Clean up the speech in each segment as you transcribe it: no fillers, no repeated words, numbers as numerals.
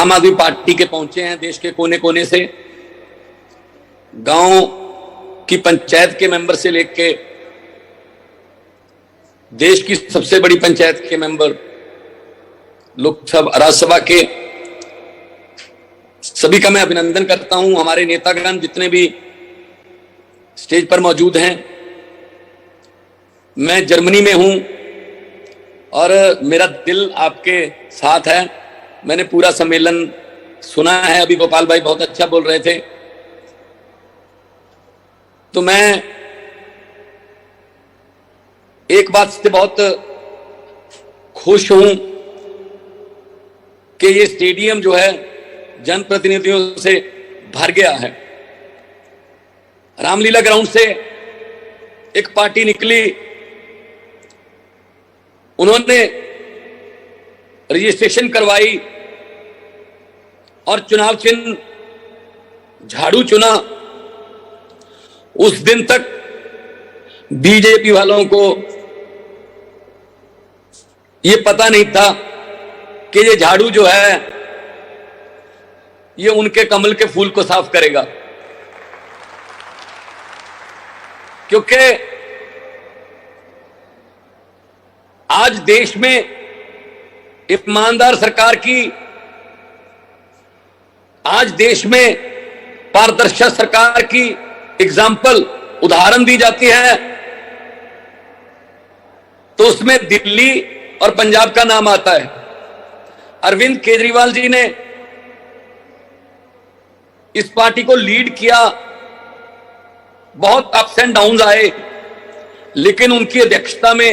आम आदमी पार्टी के पहुंचे हैं देश के कोने कोने से, गांव की पंचायत के मेंबर से लेके देश की सबसे बड़ी पंचायत के मेंबर, लोकसभा राज्यसभा के सभी का मैं अभिनंदन करता हूं। हमारे नेतागण जितने भी स्टेज पर मौजूद हैं, मैं जर्मनी में हूं और मेरा दिल आपके साथ है। मैंने पूरा सम्मेलन सुना है, अभी गोपाल भाई बहुत अच्छा बोल रहे थे। तो मैं एक बात से बहुत खुश हूं कि ये स्टेडियम जो है जनप्रतिनिधियों से भर गया है। रामलीला ग्राउंड से एक पार्टी निकली, उन्होंने रजिस्ट्रेशन करवाई और चुनाव चिन्ह झाड़ू चुना। उस दिन तक बीजेपी वालों को यह पता नहीं था कि ये झाड़ू जो है ये उनके कमल के फूल को साफ करेगा, क्योंकि आज देश में ईमानदार सरकार की, आज देश में पारदर्शी सरकार की एग्जाम्पल उदाहरण दी जाती है, तो उसमें दिल्ली और पंजाब का नाम आता है। अरविंद केजरीवाल जी ने इस पार्टी को लीड किया, बहुत अप्स एंड डाउन्स आए, लेकिन उनकी अध्यक्षता में,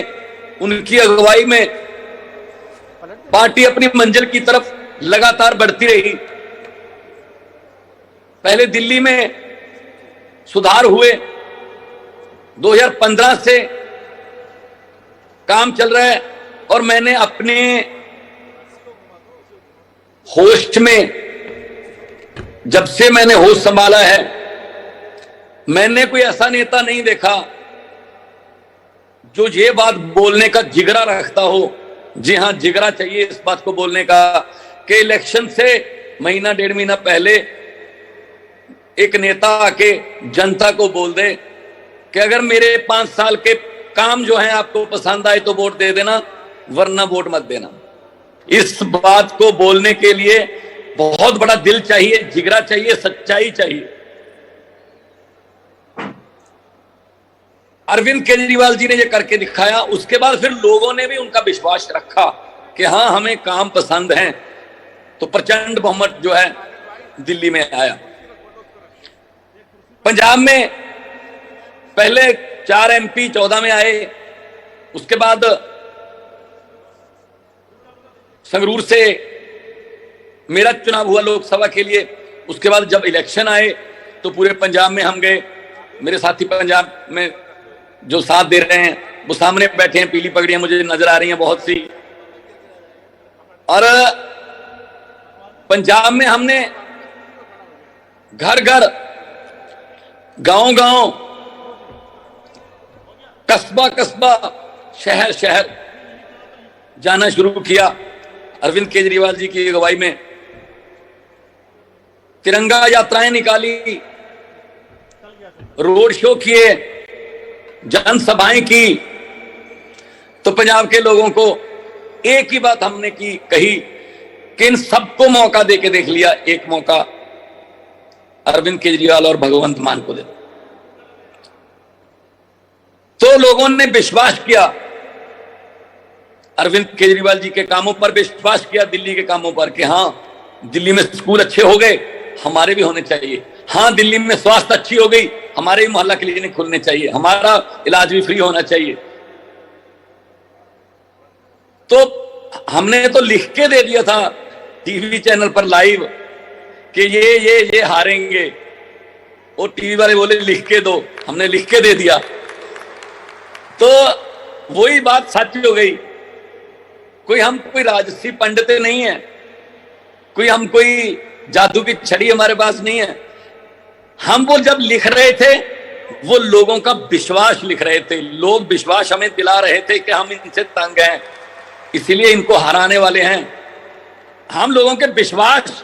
उनकी अगुवाई में पार्टी अपनी मंजिल की तरफ लगातार बढ़ती रही। पहले दिल्ली में सुधार हुए, 2015 से काम चल रहा है और मैंने अपने होस्ट में, जब से मैंने होस्ट संभाला है, मैंने कोई ऐसा नेता नहीं देखा जो ये बात बोलने का जिगरा रखता हो। जी हां, जिगरा चाहिए इस बात को बोलने का कि इलेक्शन से महीना डेढ़ महीना पहले एक नेता आके जनता को बोल दे कि अगर मेरे 5 साल के काम जो हैं आपको पसंद आए तो वोट दे देना, वरना वोट मत देना। इस बात को बोलने के लिए बहुत बड़ा दिल चाहिए, जिगरा चाहिए, सच्चाई चाहिए। अरविंद केजरीवाल जी ने ये करके दिखाया। उसके बाद फिर लोगों ने भी उनका विश्वास रखा कि हाँ, हमें काम पसंद हैं, तो प्रचंड बहुमत जो है दिल्ली में आया। पंजाब में पहले 4 MP 14 में आए, उसके बाद संगरूर से मेरा चुनाव हुआ लोकसभा के लिए। उसके बाद जब इलेक्शन आए तो पूरे पंजाब में हम गए। मेरे साथी पंजाब में जो साथ दे रहे हैं वो सामने बैठे हैं, पीली पगड़ियां मुझे नजर आ रही हैं बहुत सी। और पंजाब में हमने घर घर, गांव गांव, कस्बा कस्बा, शहर शहर जाना शुरू किया। अरविंद केजरीवाल जी की अगुवाई में तिरंगा यात्राएं निकाली, रोड शो किए, जनसभाएं की। तो पंजाब के लोगों को एक ही बात हमने कही कि इन सबको मौका देके देख लिया, एक मौका अरविंद केजरीवाल और भगवंत मान को दे। तो लोगों ने विश्वास किया, अरविंद केजरीवाल जी के कामों पर विश्वास किया, दिल्ली के कामों पर, कि हाँ, दिल्ली में स्कूल अच्छे हो गए, हमारे भी होने चाहिए। हाँ, दिल्ली में स्वास्थ्य अच्छी हो गई, हमारे भी मोहल्ला क्लिनिक खुलने चाहिए, हमारा इलाज भी फ्री होना चाहिए। तो हमने तो लिख के दे दिया था टीवी चैनल पर लाइव कि ये हारेंगे। वो टीवी वाले बोले लिख के दो, हमने लिख के दे दिया। तो वही बात सच हो गई। हम कोई राजसी पंडित नहीं है, हम कोई जादू की छड़ी हमारे पास नहीं है। हम वो जब लिख रहे थे वो लोगों का विश्वास लिख रहे थे, लोग विश्वास हमें दिला रहे थे कि हम इनसे तंग हैं, इसलिए इनको हराने वाले हैं। हम लोगों के विश्वास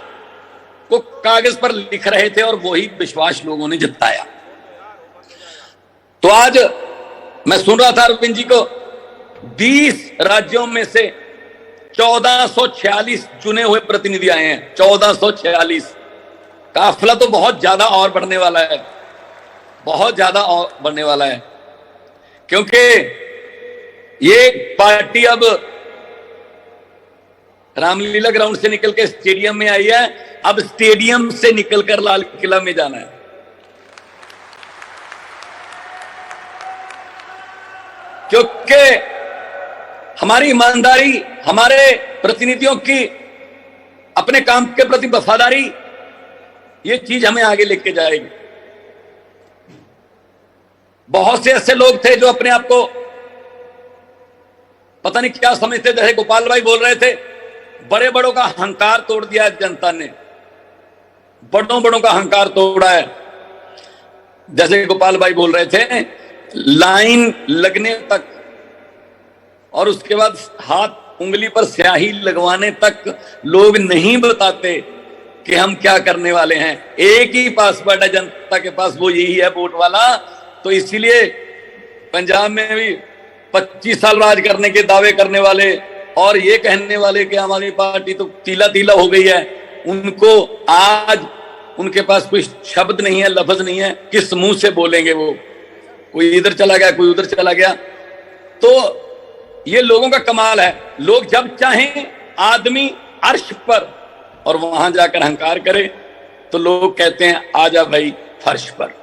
को कागज पर लिख रहे थे और वही विश्वास लोगों ने जताया। तो आज मैं सुन रहा था अरविंद जी को, 20 राज्यों में से 1446 चुने हुए प्रतिनिधि आए हैं। 1446, काफिला तो बहुत ज्यादा और बढ़ने वाला है, बहुत ज्यादा और बढ़ने वाला है, क्योंकि ये पार्टी अब रामलीला ग्राउंड से निकल के स्टेडियम में आई है, अब स्टेडियम से निकलकर लाल किला में जाना है। क्योंकि हमारी ईमानदारी, हमारे प्रतिनिधियों की अपने काम के प्रति वफादारी, ये चीज हमें आगे लेके जाएगी। बहुत से ऐसे लोग थे जो अपने आप को पता नहीं क्या समझते, जैसे गोपाल भाई बोल रहे थे, बड़े बड़ों का अहंकार तोड़ दिया है जनता ने, बड़ों बड़ों का अहंकार तोड़ा है। जैसे गोपाल भाई बोल रहे थे, लाइन लगने तक और उसके बाद हाथ उंगली पर स्याही लगवाने तक लोग नहीं बताते कि हम क्या करने वाले हैं। एक ही पासवर्ड है जनता के पास, वो यही है वोट वाला। तो इसीलिए पंजाब में भी 25 साल राज करने के दावे करने वाले और ये कहने वाले कि आम आदमी पार्टी तो तीला तीला हो गई है, उनको आज उनके पास कोई शब्द नहीं है, लफ्ज नहीं है, किस मुंह से बोलेंगे वो? कोई इधर चला गया, कोई उधर चला गया। तो ये लोगों का कमाल है, लोग जब चाहें आदमी अर्श पर और वहां जाकर अहंकार करे तो लोग कहते हैं आजा भाई फर्श पर।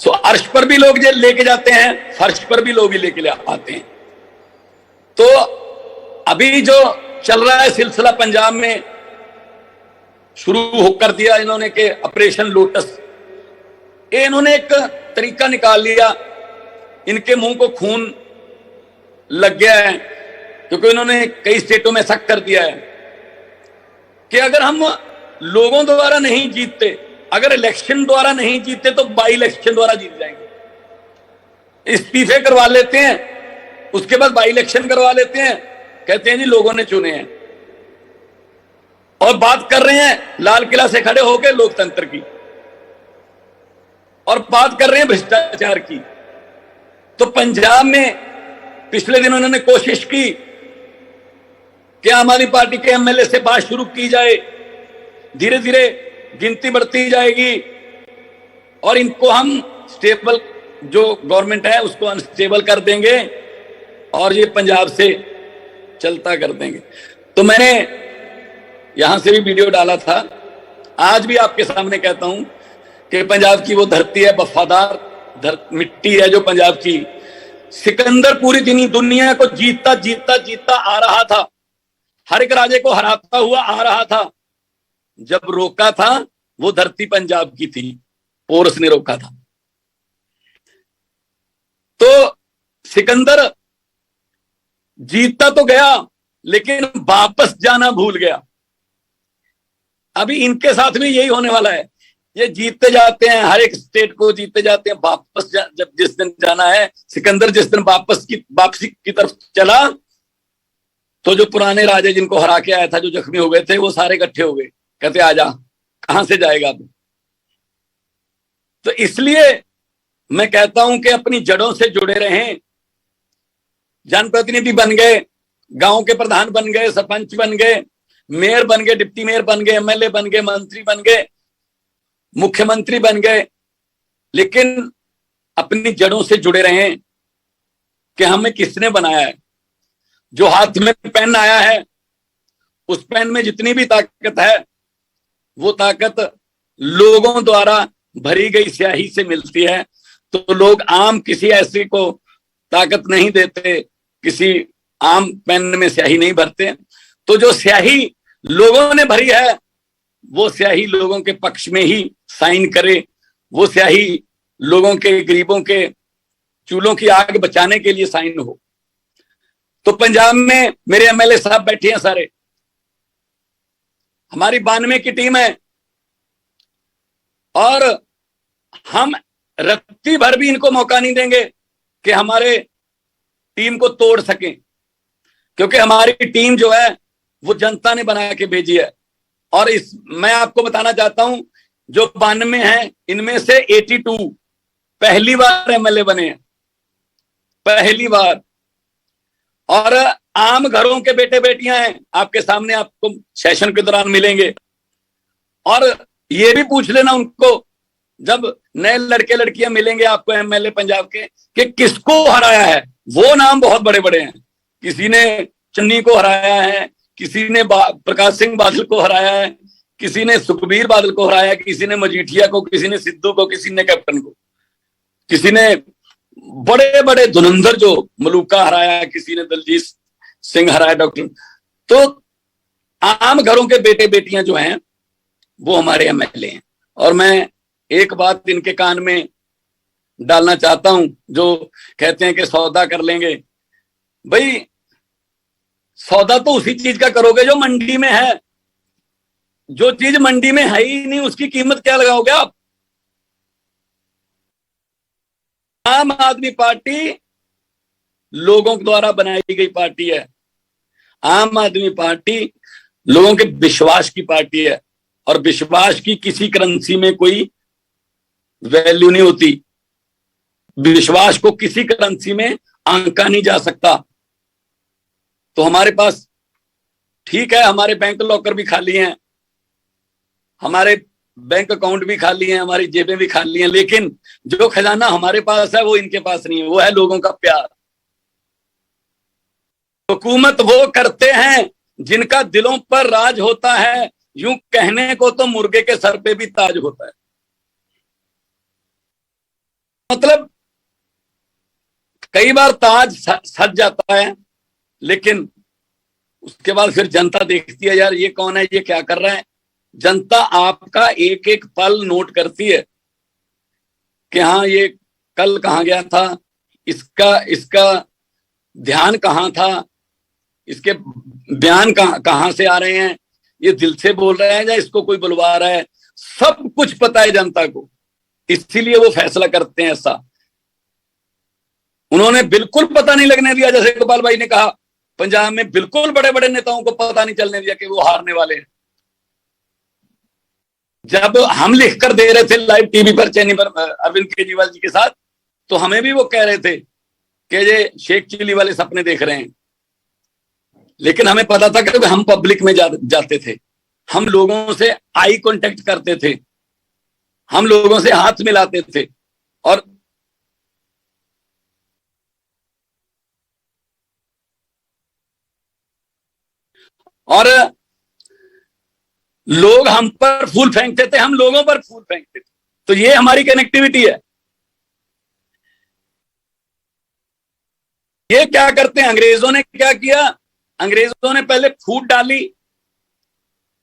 सो अर्श पर भी लोग लेके जाते हैं, फर्श पर भी लोग लेके आते हैं। तो अभी जो चल रहा है सिलसिला पंजाब में शुरू कर दिया इन्होंने के ऑपरेशन लोटस, ये इन्होंने एक तरीका निकाल लिया, इनके मुंह को खून लग गया है, क्योंकि इन्होंने कई स्टेटों में शक कर दिया है कि अगर हम लोगों द्वारा नहीं जीतते, अगर इलेक्शन द्वारा नहीं जीतते तो बाई इलेक्शन द्वारा जीत जाएंगे। इस्तीफे करवा लेते हैं, उसके बाद बाई इलेक्शन करवा लेते हैं, कहते हैं जी लोगों ने चुने हैं, और बात कर रहे हैं लाल किला से खड़े होकर लोकतंत्र की, और बात कर रहे हैं भ्रष्टाचार की। तो पंजाब में पिछले दिनों उन्होंने कोशिश की कि आम आदमी पार्टी के एमएलए से बात शुरू की जाए, धीरे धीरे गिनती बढ़ती जाएगी और इनको हम स्टेबल, जो गवर्नमेंट है उसको अनस्टेबल कर देंगे और ये पंजाब से चलता कर देंगे। तो मैंने यहां से भी वीडियो डाला था, आज भी आपके सामने कहता हूं कि पंजाब की वो धरती है, वफादार मिट्टी है जो पंजाब की। सिकंदर पूरी दुनिया को जीतता जीतता जीतता आ रहा था, हर एक राजे को हराता हुआ आ रहा था। जब रोका था वो धरती पंजाब की थी, पोरस ने रोका था। तो सिकंदर जीतता तो गया लेकिन वापस जाना भूल गया। अभी इनके साथ भी यही होने वाला है, ये जीतते जाते हैं, हर एक स्टेट को जीतते जाते हैं, वापस जब जिस दिन जाना है, सिकंदर जिस दिन वापसी की तरफ चला तो जो पुराने राजे जिनको हरा के आया था, जो जख्मी हो गए थे, वो सारे इकट्ठे हो गए, कहते आजा, कहां से जाएगा अब। तो इसलिए मैं कहता हूं कि अपनी जड़ों से जुड़े रहें। जनप्रतिनिधि बन गए, गांव के प्रधान बन गए, सरपंच बन गए, मेयर बन गए, डिप्टी मेयर बन गए, एमएलए बन गए, मंत्री बन गए, मुख्यमंत्री बन गए, लेकिन अपनी जड़ों से जुड़े रहें कि हमें किसने बनाया है। जो हाथ में पेन आया है, उस पेन में जितनी भी ताकत है, वो ताकत लोगों द्वारा भरी गई स्याही से मिलती है। तो लोग आम किसी ऐसे को ताकत नहीं देते, किसी आम पेन में स्याही नहीं भरते। तो जो स्याही लोगों ने भरी है, वो स्याही लोगों के पक्ष में ही साइन करे, वो स्याही लोगों के, गरीबों के चूल्हों की आग बचाने के लिए साइन हो। तो पंजाब में मेरे एमएलए साहब बैठे हैं सारे, हमारी 92 की टीम है, और हम रत्ती भर भी इनको मौका नहीं देंगे कि हमारे टीम को तोड़ सकें, क्योंकि हमारी टीम जो है वो जनता ने बना के भेजी है। और इस मैं आपको बताना चाहता हूं, जो 92 हैं, इनमें से 82 पहली बार एमएलए बने हैं, पहली बार। और आम घरों के बेटे बेटियां हैं, आपके सामने आपको सेशन के दौरान मिलेंगे। और ये भी पूछ लेना उनको, जब नए लड़के लड़कियां मिलेंगे आपको एमएलए पंजाब के, कि किसको हराया है। वो नाम बहुत बड़े बड़े हैं, किसी ने चन्नी को हराया है, किसी ने प्रकाश सिंह बादल को हराया है, किसी ने सुखबीर बादल को हराया, किसी ने मजीठिया को, किसी ने सिद्धू को, किसी ने कैप्टन को, किसी ने बड़े बड़े धुरंधर जो मलूका हराया, किसी ने दलजीत सिंह हराया, डॉक्टर। तो आम घरों के बेटे बेटियां जो हैं वो हमारे एमएलए हैं। और मैं एक बात इनके कान में डालना चाहता हूं, जो कहते हैं कि सौदा कर लेंगे। भाई सौदा तो उसी चीज का करोगे जो मंडी में है। जो चीज मंडी में है ही नहीं उसकी कीमत क्या लगाओगे आप। आम आदमी पार्टी लोगों द्वारा बनाई गई पार्टी है। आम आदमी पार्टी लोगों के विश्वास की पार्टी है, और विश्वास की किसी करेंसी में कोई वैल्यू नहीं होती। विश्वास को किसी करेंसी में आंका नहीं जा सकता। तो हमारे पास ठीक है, हमारे बैंक लॉकर भी खाली हैं, हमारे बैंक अकाउंट भी खाली हैं, हमारी जेबें भी खाली हैं, लेकिन जो खजाना हमारे पास है वो इनके पास नहीं है। वो है लोगों का प्यार। हुकूमत वो करते हैं जिनका दिलों पर राज होता है। यूं कहने को तो मुर्गे के सर पे भी ताज होता है। मतलब कई बार ताज सज जाता है, लेकिन उसके बाद फिर जनता देखती है, यार ये कौन है, ये क्या कर रहा है। जनता आपका एक एक पल नोट करती है कि हाँ ये कल कहाँ गया था, इसका ध्यान कहाँ था, इसके बयान कहाँ से आ रहे हैं, ये दिल से बोल रहे हैं या इसको कोई बुलवा रहा है। सब कुछ पता है जनता को, इसीलिए वो फैसला करते हैं ऐसा। उन्होंने बिल्कुल पता नहीं लगने दिया, जैसे गोपाल भाई ने कहा, पंजाब में बिल्कुल बड़े बड़े नेताओं को पता नहीं चलने दिया कि वो हारने वाले हैं। जब हम लिख कर दे रहे थे लाइव टीवी पर, चैनल पर अरविंद केजरीवाल जी के साथ, तो हमें भी वो कह रहे थे कि ये शेख चिल्ली वाले सपने देख रहे हैं। लेकिन हमें पता था कि हम पब्लिक में जाते थे, हम लोगों से आई कांटेक्ट करते थे, हम लोगों से हाथ मिलाते थे। और लोग हम पर फूल फेंकते थे, हम लोगों पर फूल फेंकते थे। तो ये हमारी कनेक्टिविटी है। ये क्या करते हैं, अंग्रेजों ने क्या किया, अंग्रेजों ने पहले फूट डाली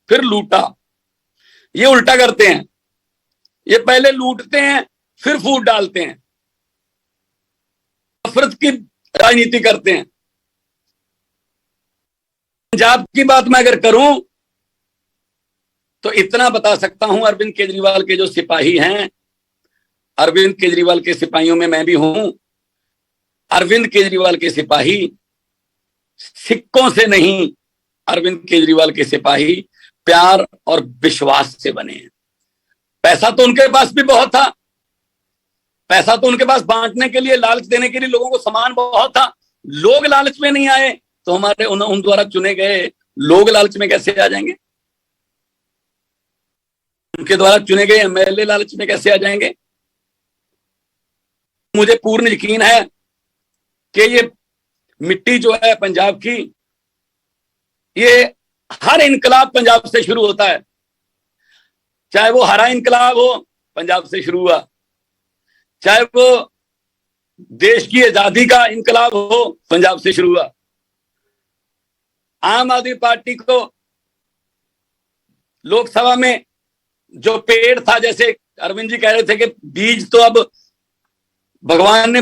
फिर लूटा। ये उल्टा करते हैं, ये पहले लूटते हैं फिर फूट डालते हैं, नफरत की राजनीति करते हैं। पंजाब की बात मैं अगर करूं तो इतना बता सकता हूं, अरविंद केजरीवाल के जो सिपाही हैं, अरविंद केजरीवाल के सिपाहियों में मैं भी हूं। अरविंद केजरीवाल के सिपाही सिक्कों से नहीं, अरविंद केजरीवाल के सिपाही प्यार और विश्वास से बने हैं। पैसा तो उनके पास भी बहुत था, पैसा तो उनके पास बांटने के लिए, लालच देने के लिए लोगों को सामान बहुत था। लोग लालच में नहीं आए तो हमारे उन द्वारा चुने गए लोग लालच में कैसे आ जाएंगे, उनके द्वारा चुने गए एमएलए लालच में कैसे आ जाएंगे। मुझे पूर्ण यकीन है कि ये मिट्टी जो है पंजाब की, ये हर इनकलाब पंजाब से शुरू होता है। चाहे वो हरा इनकलाब हो, पंजाब से शुरू हुआ, चाहे वो देश की आजादी का इनकलाब हो, पंजाब से शुरू हुआ। आम आदमी पार्टी को लोकसभा में जो पेड़ था, जैसे अरविंद जी कह रहे थे कि बीज तो अब भगवान ने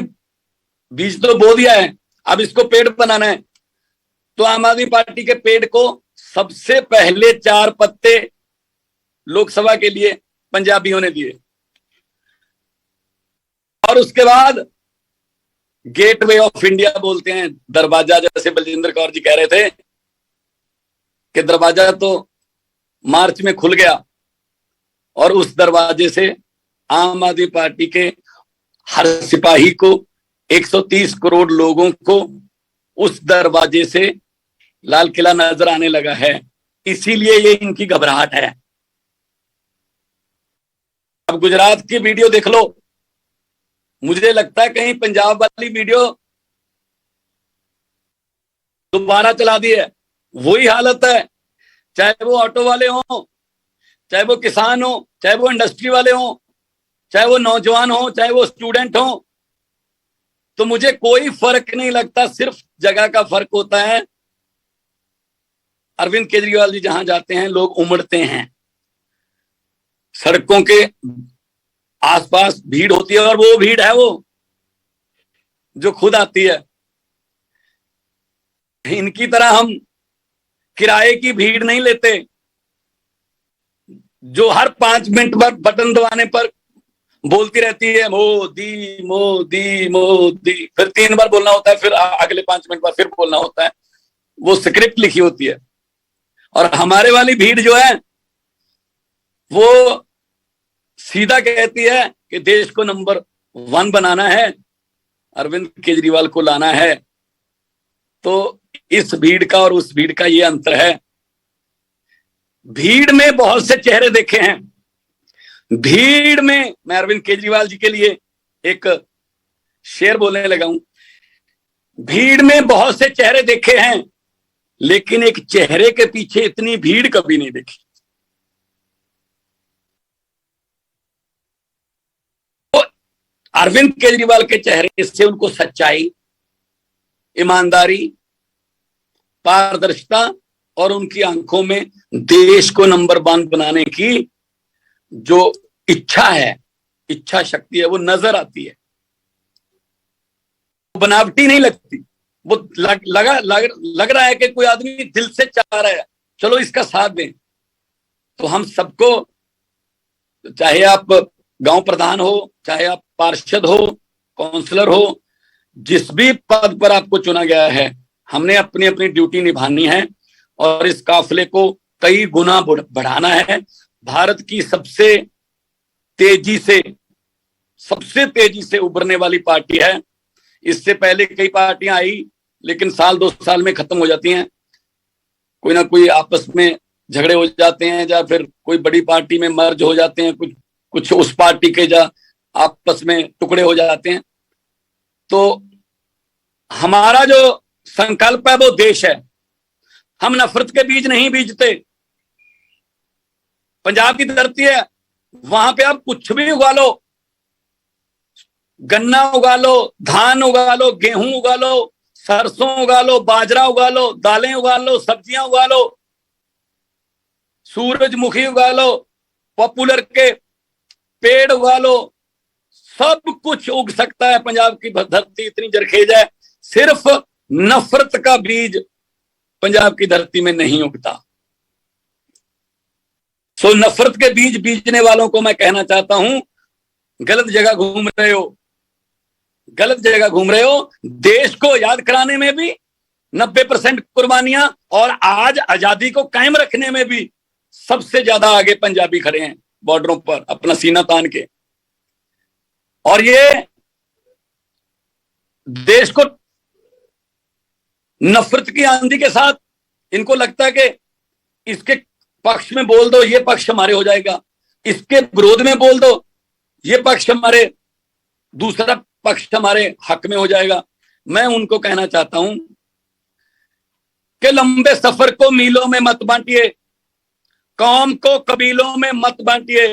बीज तो बो दिया है, अब इसको पेड़ बनाना है। तो आम आदमी पार्टी के पेड़ को सबसे पहले 4 पत्ते लोकसभा के लिए पंजाबियों ने दिए, और उसके बाद गेटवे ऑफ इंडिया बोलते हैं, दरवाजा, जैसे बलजिंदर कौर जी कह रहे थे कि दरवाजा तो मार्च में खुल गया और उस दरवाजे से आम आदमी पार्टी के हर सिपाही को, 130 करोड़ लोगों को उस दरवाजे से लाल किला नजर आने लगा है। इसीलिए ये इनकी घबराहट है। अब गुजरात की वीडियो देख लो, मुझे लगता है कहीं पंजाब वाली वीडियो दोबारा चला दी है। वही हालत है, चाहे वो ऑटो वाले हों, चाहे वो किसान हो, चाहे वो इंडस्ट्री वाले हों, चाहे वो नौजवान हो, चाहे वो स्टूडेंट हो, तो मुझे कोई फर्क नहीं लगता। सिर्फ जगह का फर्क होता है। अरविंद केजरीवाल जी जहां जाते हैं लोग उमड़ते हैं, सड़कों के आसपास भीड़ होती है, और वो भीड़ है वो जो खुद आती है। इनकी तरह हम किराए की भीड़ नहीं लेते जो हर 5 मिनट पर बटन दबाने पर बोलती रहती है मोदी मोदी मोदी, फिर 3 बार बोलना होता है, फिर अगले 5 मिनट बाद फिर बोलना होता है। वो स्क्रिप्ट लिखी होती है। और हमारे वाली भीड़ जो है वो सीधा कहती है कि देश को नंबर 1 बनाना है, अरविंद केजरीवाल को लाना है। तो इस भीड़ का और उस भीड़ का ये अंतर है। भीड़ में बहुत से चेहरे देखे हैं। भीड़ में मैं अरविंद केजरीवाल जी के लिए एक शेर बोलने लगा हूं। भीड़ में बहुत से चेहरे देखे हैं, लेकिन एक चेहरे के पीछे इतनी भीड़ कभी नहीं देखी। तो अरविंद केजरीवाल के चेहरे से उनको सच्चाई, ईमानदारी, पारदर्शिता और उनकी आंखों में देश को नंबर 1 बनाने की जो इच्छा है, इच्छा शक्ति है, वो नजर आती है। बनावटी नहीं लगती। वो लग रहा है कि कोई आदमी दिल से चाह रहा है चलो इसका साथ दें। तो हम सबको, चाहे आप गांव प्रधान हो, चाहे आप पार्षद हो, काउंसलर हो, जिस भी पद पर आपको चुना गया है, हमने अपनी अपनी ड्यूटी निभानी है और इस काफिले को कई गुना बढ़ाना है। भारत की सबसे तेजी से उभरने वाली पार्टी है। इससे पहले कई पार्टियां आई, लेकिन साल 2 साल में खत्म हो जाती हैं। कोई ना कोई आपस में झगड़े हो जाते हैं, या फिर कोई बड़ी पार्टी में मर्ज हो जाते हैं, कुछ उस पार्टी के आपस में टुकड़े हो जाते हैं। तो हमारा जो संकल्प है वो देश है। हम नफरत के बीज नहीं बीजते। पंजाब की धरती है, वहां पे आप कुछ भी उगा लो, गन्ना उगा लो, धान उगा लो, गेहूं उगा लो, सरसों उगा लो, बाजरा उगा लो, दालें उगा लो, सब्जियां उगा लो, सूरजमुखी उगा लो, पॉपुलर के पेड़ उगा लो, सब कुछ उग सकता है। पंजाब की धरती इतनी जरखेज है। सिर्फ नफरत का बीज पंजाब की धरती में नहीं उगता। सो नफरत के बीज बीजने वालों को मैं कहना चाहता हूं, गलत जगह घूम रहे हो, गलत जगह घूम रहे हो। देश को याद कराने में भी 90% कुर्बानियां, और आज आजादी को कायम रखने में भी सबसे ज्यादा आगे पंजाबी खड़े हैं बॉर्डरों पर अपना सीना तान के। और ये देश को नफरत की आंधी के साथ, इनको लगता है कि इसके पक्ष में बोल दो ये पक्ष हमारे हो जाएगा, इसके विरोध में बोल दो ये पक्ष हमारे, दूसरा पक्ष हमारे हक में हो जाएगा। मैं उनको कहना चाहता हूं कि लंबे सफर को मीलों में मत बांटिए, कौम को कबीलों में मत बांटिए।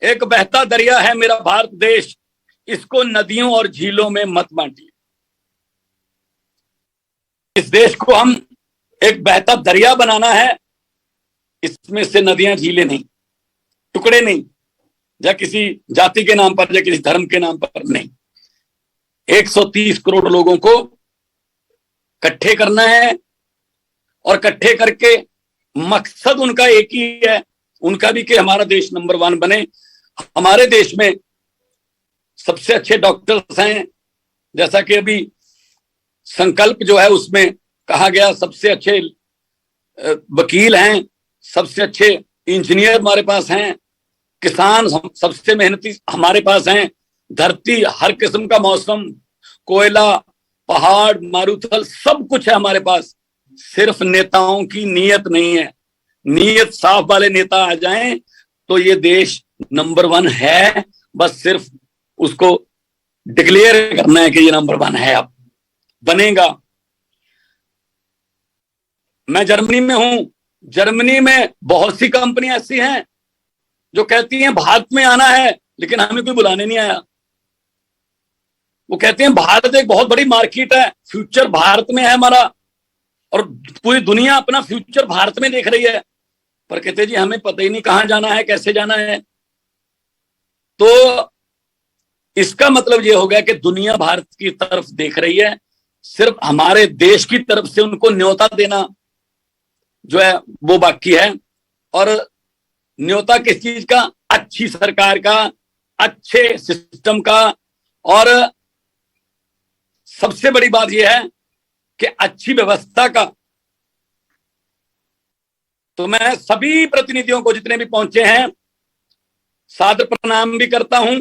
एक बहता दरिया है मेरा भारत देश, इसको नदियों और झीलों में मत बांटिए। इस देश को हम एक बहता दरिया बनाना है, इसमें से नदियां झीलें नहीं, टुकड़े नहीं, या किसी जाति के नाम पर या किसी धर्म के नाम पर नहीं। 130 करोड़ लोगों को इकट्ठे करना है, और इकट्ठे करके मकसद उनका एक ही है, उनका भी कि हमारा देश नंबर 1 बने। हमारे देश में सबसे अच्छे डॉक्टर्स हैं, जैसा कि अभी संकल्प जो है उसमें कहा गया सबसे अच्छे वकील हैं, सबसे अच्छे इंजीनियर हमारे पास हैं, किसान सबसे मेहनती हमारे पास हैं, धरती हर किस्म का मौसम, कोयला, पहाड़, मारूथल, सब कुछ है हमारे पास। सिर्फ नेताओं की नीयत नहीं है। नीयत साफ वाले नेता आ जाएं तो ये देश नंबर 1 है। बस सिर्फ उसको डिक्लेयर करना है कि ये नंबर 1 है, अब बनेगा। मैं जर्मनी में हूं। जर्मनी में बहुत सी कंपनियां ऐसी हैं जो कहती हैं भारत में आना है, लेकिन हमें कोई बुलाने नहीं आया। वो कहते हैं भारत एक बहुत बड़ी मार्केट है, फ्यूचर भारत में है हमारा, और पूरी दुनिया अपना फ्यूचर भारत में देख रही है। पर कहते जी हमें पता ही नहीं कहां जाना है, कैसे जाना है। तो इसका मतलब ये हो गया कि दुनिया भारत की तरफ देख रही है, सिर्फ हमारे देश की तरफ से उनको न्योता देना जो है वो बाकी है। और न्योता किस चीज का? अच्छी सरकार का, अच्छे सिस्टम का, और सबसे बड़ी बात यह है कि अच्छी व्यवस्था का। तो मैं सभी प्रतिनिधियों को जितने भी पहुंचे हैं सादर प्रणाम भी करता हूं।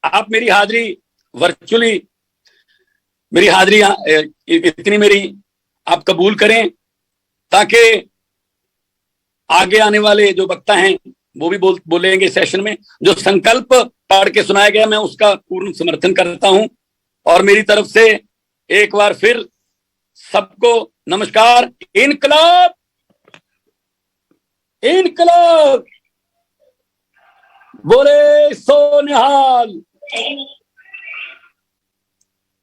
आप मेरी हाजिरी वर्चुअली, मेरी हाजिरी इतनी मेरी आप कबूल करें, ताकि आगे आने वाले जो वक्ता हैं वो भी बोलेंगे सेशन में। जो संकल्प पढ़ के सुनाया गया मैं उसका पूर्ण समर्थन करता हूं। और मेरी तरफ से एक बार फिर सबको नमस्कार। इनकलाब, इनकलाब, बोले सो निहाल।